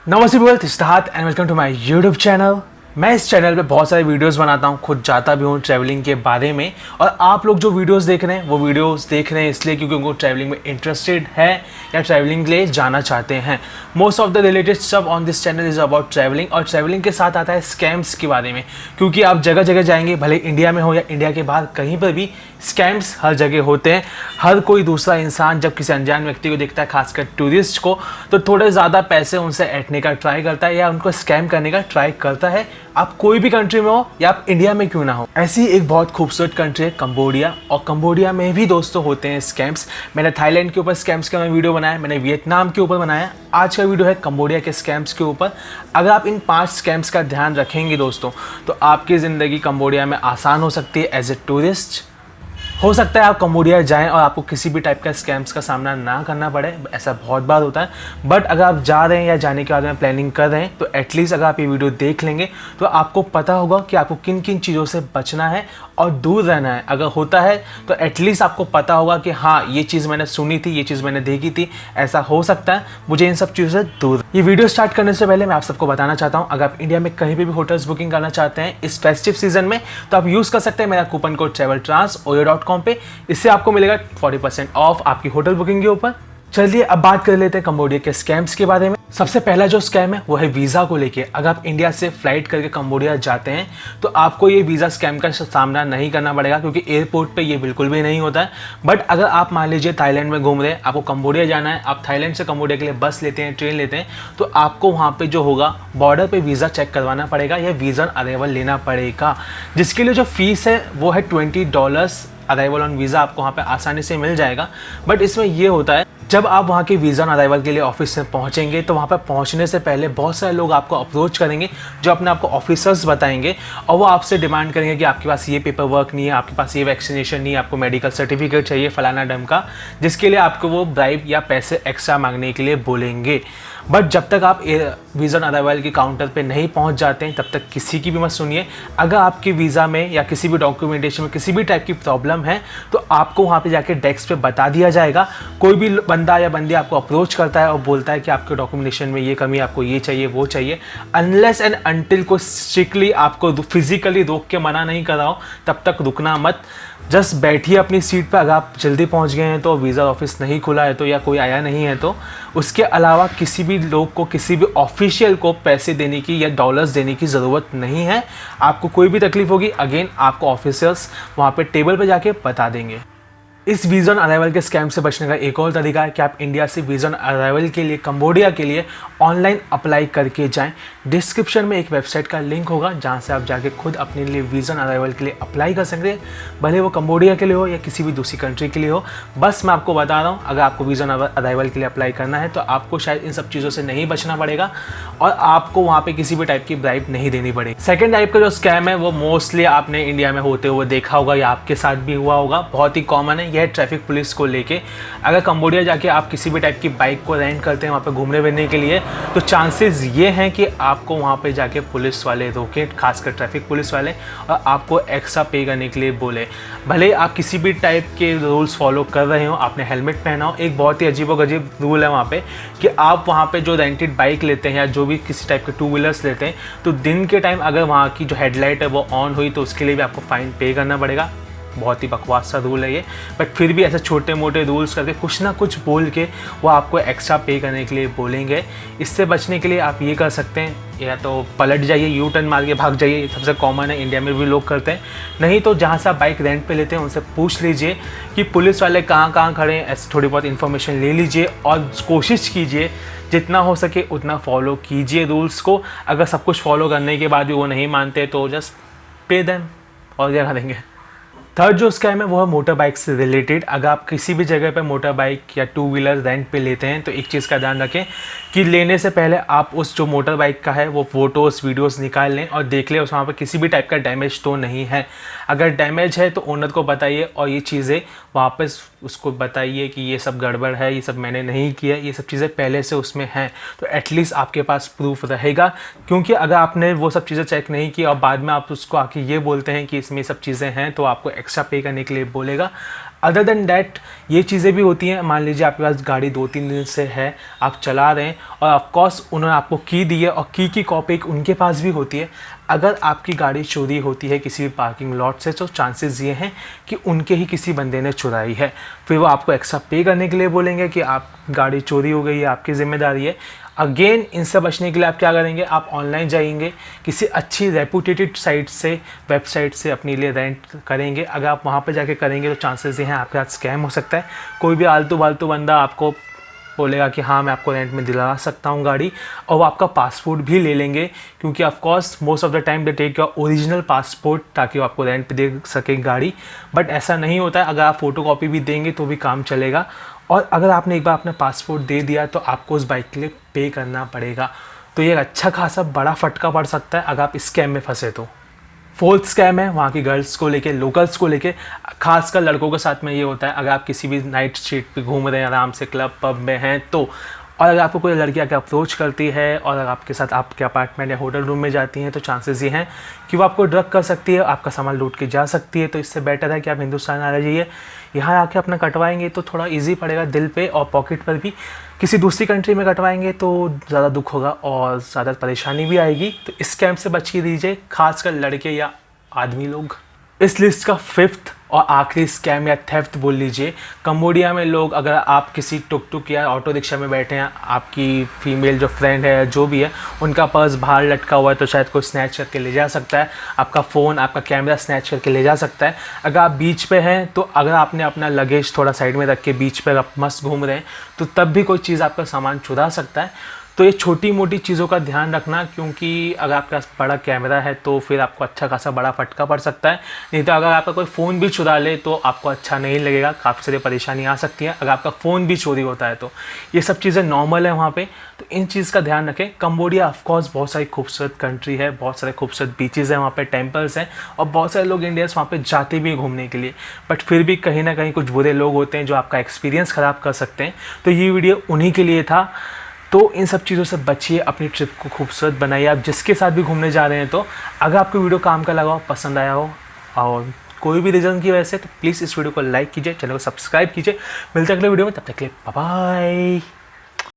नमस्ते बोल Siddharth and welcome to my YouTube channel. मैं इस चैनल पे बहुत सारे वीडियोस बनाता हूँ, खुद जाता भी हूँ ट्रैवलिंग के बारे में। और आप लोग जो वीडियोस देख रहे हैं वो वीडियोस देख रहे हैं इसलिए क्योंकि उनको ट्रैवलिंग में इंटरेस्टेड है या ट्रैवलिंग के लिए जाना चाहते हैं। Most of the related stuff on this channel is about travelling, और ट्रैवलिंग के साथ आता है स्कैम्स के बारे में, क्योंकि आप जगह जगह जाएंगे, भले इंडिया में हो या इंडिया के बाहर कहीं पर भी स्कैम्स हर जगह होते हैं। हर कोई दूसरा इंसान जब किसी अनजान व्यक्ति को देखता है, खासकर टूरिस्ट को, तो थोड़े ज़्यादा पैसे उनसे ऐंठने का ट्राई करता है या उनको स्कैम करने का ट्राई करता है। आप कोई भी कंट्री में हो या आप इंडिया में क्यों ना हो। ऐसी एक बहुत खूबसूरत कंट्री है कंबोडिया, और कंबोडिया में भी दोस्तों होते हैं स्कैम्स। मैंने थाईलैंड के ऊपर स्कैम्स का वीडियो बनाया, मैंने वियतनाम के ऊपर बनाया। आज का वीडियो है कंबोडिया के स्कैम्स के ऊपर। अगर आप इन 5 स्कैम्स का ध्यान रखेंगे दोस्तों, तो आपकी ज़िंदगी कंबोडिया में आसान हो सकती है एज ए टूरिस्ट। हो सकता है आप कंबोडिया जाएं और आपको किसी भी टाइप का स्कैम्स का सामना ना करना पड़े, ऐसा बहुत बार होता है। बट अगर आप जा रहे हैं या जाने के बाद में प्लानिंग कर रहे हैं, तो एटलीस्ट अगर आप ये वीडियो देख लेंगे तो आपको पता होगा कि आपको किन किन चीज़ों से बचना है और दूर रहना है। अगर होता है तो एटलीस्ट आपको पता होगा कि हाँ, ये चीज़ मैंने सुनी थी, ये चीज़ मैंने देखी थी, ऐसा हो सकता है, मुझे इन सब चीज़ों से दूर। ये वीडियो स्टार्ट करने से पहले मैं आप सबको बताना चाहता हूँ, अगर आप इंडिया में कहीं पर भी होटल्स बुकिंग करना चाहते हैं इस फेस्टिव सीजन में, तो आप यूज़ कर सकते हैं मेरा कूपन कोड TravelTrans oyo.com पे। इससे आपको मिलेगा 40% ऑफ आपकी होटल बुकिंग के ऊपर। चलिए अब बात कर लेते हैं कंबोडिया के स्कैम्स के बारे में। सबसे पहला जो स्कैम है वो है वीज़ा को लेके। अगर आप इंडिया से फ्लाइट करके कंबोडिया जाते हैं तो आपको ये वीज़ा स्कैम का सामना नहीं करना पड़ेगा, क्योंकि एयरपोर्ट पे ये बिल्कुल भी नहीं होता है। बट अगर आप मान लीजिए थाईलैंड में घूम रहे हैं, आपको कंबोडिया जाना है, आप थाईलैंड से कंबोडिया के लिए बस लेते हैं, ट्रेन लेते हैं, तो आपको वहाँ पर जो होगा बॉर्डर पर वीज़ा चेक करवाना पड़ेगा या वीज़ा अराइवल लेना पड़ेगा, जिसके लिए जो फीस है वो है $20। अराइवल ऑन वीज़ा आपको वहाँ पे आसानी से मिल जाएगा। बट इसमें ये होता है, जब आप वहाँ के वीज़ा ऑन अराइवल के लिए ऑफिस में पहुँचेंगे तो वहाँ पर पहुँचने से पहले बहुत सारे लोग आपको अप्रोच करेंगे जो अपने आपको ऑफिसर्स बताएंगे, और वो आपसे डिमांड करेंगे कि आपके पास ये पेपर वर्क नहीं है, आपके पास ये वैक्सीनेशन नहीं है, आपको मेडिकल सर्टिफिकेट चाहिए फलाना डम का, जिसके लिए आपको वो ब्राइब या पैसे एक्स्ट्रा मांगने के लिए बोलेंगे। बट जब तक आप वीज़ा ऑन अराइवल के काउंटर पे नहीं पहुंच जाते हैं, तब तक किसी की भी मत सुनिए। अगर आपकी वीज़ा में या किसी भी डॉक्यूमेंटेशन में किसी भी टाइप की प्रॉब्लम है तो आपको वहाँ पे जाके डेस्क पे बता दिया जाएगा। कोई भी बंदा या बंदी आपको अप्रोच करता है और बोलता है कि आपके डॉक्यूमेंटेशन में ये कमी, आपको ये चाहिए वो चाहिए, अनलेस एंड अनटिल को स्ट्रिक्टली आपको फिजिकली रोक के मना नहीं कर रहा हो, तब तक रुकना मत। जस्ट बैठिए अपनी सीट पर। अगर आप जल्दी पहुंच गए हैं तो वीज़ा ऑफिस नहीं खुला है तो, या कोई आया नहीं है तो, उसके अलावा किसी भी लोग को, किसी भी ऑफिशियल को पैसे देने की या डॉलर्स देने की ज़रूरत नहीं है। आपको कोई भी तकलीफ होगी, अगेन आपको ऑफिसर्स वहाँ पे टेबल पे जाके बता देंगे। इस वीज़ा ऑन अराइवल के स्कैम से बचने का एक और तरीका है कि आप इंडिया से वीज़ा ऑन अराइवल के लिए, कंबोडिया के लिए ऑनलाइन अप्लाई करके जाएं। डिस्क्रिप्शन में एक वेबसाइट का लिंक होगा जहां से आप जाके खुद अपने लिए वीज़ा ऑन अराइवल के लिए अप्लाई कर सकते हैं, भले वो कंबोडिया के लिए हो या किसी भी दूसरी कंट्री के लिए हो। बस मैं आपको बता रहा हूँ, अगर आपको वीज़ा ऑन अराइवल के लिए अप्लाई करना है तो आपको शायद इन सब चीज़ों से नहीं बचना पड़ेगा और आपको वहाँ पर किसी भी टाइप की ब्राइब नहीं देनी पड़ेगी। सेकेंड टाइप का जो स्कैम है वो मोस्टली आपने इंडिया में होते हुए देखा होगा या आपके साथ भी हुआ होगा, बहुत ही कॉमन है। यह ट्रैफिक पुलिस को लेके। अगर कंबोडिया जाके आप किसी भी टाइप की बाइक को रेंट करते हैं वहाँ पे घूमने फिरने के लिए, तो चांसेस ये हैं कि आपको वहाँ पे जाके पुलिस वाले रोके, खासकर ट्रैफिक पुलिस वाले, और आपको एक्स्ट्रा पे करने के लिए बोले। भले आप किसी भी टाइप के रूल्स फॉलो कर रहे हो, आपने हेलमेट पहना हो, एक बहुत ही अजीबोगरीब रूल है वहाँ पे कि आप वहाँ पे जो रेंटेड बाइक लेते हैं या जो भी किसी टाइप के 2 व्हीलर्स लेते हैं, तो दिन के टाइम अगर वहाँ की जो हेडलाइट है वो ऑन हुई तो उसके लिए भी आपको फ़ाइन पे करना पड़ेगा। बहुत ही बकवास सा रूल है ये, बट फिर भी ऐसे छोटे मोटे रूल्स करके कुछ ना कुछ बोल के वो आपको एक्स्ट्रा पे करने के लिए बोलेंगे। इससे बचने के लिए आप ये कर सकते हैं, या तो पलट जाइए, यू टर्न मार के भाग जाइए, ये सबसे कॉमन है, इंडिया में भी लोग करते हैं। नहीं तो जहाँ से आप बाइक रेंट पे लेते हैं उनसे पूछ लीजिए कि पुलिस वाले कहाँ कहाँ खड़े हैं, ऐसे थोड़ी बहुत इन्फॉर्मेशन ले लीजिए और कोशिश कीजिए जितना हो सके उतना फॉलो कीजिए रूल्स को। अगर सब कुछ फॉलो करने के बाद भी वो नहीं मानते तो जस्ट पे देम, और क्या करेंगे। थर्ड जो स्कैम है वो है मोटर बाइक से रिलेटेड। अगर आप किसी भी जगह पे मोटर बाइक या 2 व्हीलर रेंट पे लेते हैं तो एक चीज़ का ध्यान रखें कि लेने से पहले आप उस जो मोटर बाइक का है वो फ़ोटोज़ वीडियोस निकाल लें और देख लें उस वहाँ पर किसी भी टाइप का डैमेज तो नहीं है। अगर डैमेज है तो ओनर को बताइए और ये चीज़ें वापस उसको बताइए कि ये सब गड़बड़ है, ये सब मैंने नहीं किया, ये सब चीज़ें पहले से उसमें हैं, तो एटलीस्ट आपके पास प्रूफ रहेगा। क्योंकि अगर आपने वो सब चीज़ें चेक नहीं की और बाद में आप उसको आके ये बोलते हैं कि इसमें सब चीज़ें हैं, तो आपको एक्स्ट्रा पे करने के लिए बोलेगा। अदर देन डैट ये चीज़ें भी होती हैं, मान लीजिए आपके पास गाड़ी 2-3 दिन से है, आप चला रहे हैं और ऑफकोर्स उन्होंने आपको की दी है और की कॉपी उनके पास भी होती है। अगर आपकी गाड़ी चोरी होती है किसी भी पार्किंग लॉट से तो चांसेस ये हैं कि उनके ही किसी बंदे ने चुराई है। फिर वो आपको एक्स्ट्रा पे करने के लिए बोलेंगे कि आप गाड़ी चोरी हो गई है, आपकी ज़िम्मेदारी है। अगेन इनसे बचने के लिए आप क्या करेंगे, आप ऑनलाइन जाएंगे, किसी अच्छी रेपुटेटेड साइट से, वेबसाइट से अपने लिए रेंट करेंगे। अगर आप वहाँ पर जाके करेंगे तो चांसेस ये हैं आपके साथ स्कैम हो सकता है। कोई भी आलतू फालतू बंदा आपको बोलेगा कि हाँ मैं आपको रेंट में दिला सकता हूँ गाड़ी, और वो आपका पासपोर्ट भी ले लेंगे, क्योंकि of course most of the time they take your original passport ताकि वो आपको रेंट पे दे सके गाड़ी। बट ऐसा नहीं होता है, अगर आप फ़ोटो कॉपी भी देंगे तो भी काम चलेगा। और अगर आपने एक बार अपना पासपोर्ट दे दिया तो आपको उस बाइक के लिए पे करना पड़ेगा। तो ये अच्छा खासा बड़ा फटका पड़ सकता है अगर आप इस स्कैम में फंसे तो। फोर्थ स्कैम है वहाँ की गर्ल्स को लेके, लोकल्स को लेके, खासकर लड़कों के साथ में ये होता है। अगर आप किसी भी नाइट स्ट्रीट पे घूम रहे हैं आराम से, क्लब पब में हैं तो, और अगर आपको कोई लड़की आके अप्रोच करती है और अगर आपके साथ आपके अपार्टमेंट या होटल रूम में जाती हैं तो चांसेस ये हैं कि वो आपको ड्रग कर सकती है, आपका सामान लूट के जा सकती है। तो इससे बेटर है कि आप हिंदुस्तान आ जाइए, यहाँ आके अपना कटवाएंगे तो थोड़ा इजी पड़ेगा दिल पे और पॉकेट पर भी। किसी दूसरी कंट्री में कटवाएंगे तो ज़्यादा दुख होगा और ज़्यादा परेशानी भी आएगी। तो इस स्कैम से बच के दीजिए, खासकर लड़के या आदमी लोग। इस लिस्ट का फिफ्थ और आखिरी स्कैम या थेफ्ट बोल लीजिए, कंबोडिया में लोग, अगर आप किसी टुक टुक या ऑटो रिक्शा में बैठे हैं, आपकी फीमेल जो फ्रेंड है जो भी है, उनका पर्स बाहर लटका हुआ है तो शायद कोई स्नैच करके ले जा सकता है, आपका फ़ोन, आपका कैमरा स्नैच करके ले जा सकता है। अगर आप बीच पे हैं तो अगर आपने अपना लगेज थोड़ा साइड में रख के बीच पर आप मस्त घूम रहे हैं तो तब भी कोई चीज़ आपका सामान चुरा सकता है। तो ये छोटी मोटी चीज़ों का ध्यान रखना, क्योंकि अगर आपके पास बड़ा कैमरा है तो फिर आपको अच्छा खासा बड़ा फटका पड़ सकता है। नहीं तो अगर आपका कोई फ़ोन भी चुरा ले तो आपको अच्छा नहीं लगेगा, काफ़ी सारी परेशानी आ सकती है अगर आपका फ़ोन भी चोरी होता है तो। ये सब चीज़ें नॉर्मल है वहाँ पे, तो इन चीज़ का ध्यान रखें। कंबोडिया ऑफकोर्स बहुत सारी खूबसूरत कंट्री है, बहुत सारे खूबसूरत बीचेज़ हैं वहाँ पे, टेम्पल्स हैं, और बहुत सारे लोग इंडियंस वहाँ पे जाते भी हैं घूमने के लिए। बट फिर भी कहीं ना कहीं कुछ बुरे लोग होते हैं जो आपका एक्सपीरियंस ख़राब कर सकते हैं। तो ये वीडियो उन्हीं के लिए था। तो इन सब चीज़ों से बचिए, अपनी ट्रिप को खूबसूरत बनाइए। आप जिसके साथ भी घूमने जा रहे हैं तो अगर आपको वीडियो काम का लगा हो, पसंद आया हो और कोई भी रीज़न की वजह से, तो प्लीज़ इस वीडियो को लाइक कीजिए, चैनल को सब्सक्राइब कीजिए। मिलते हैं अगले वीडियो में, तब तक के लिए बाय बाय।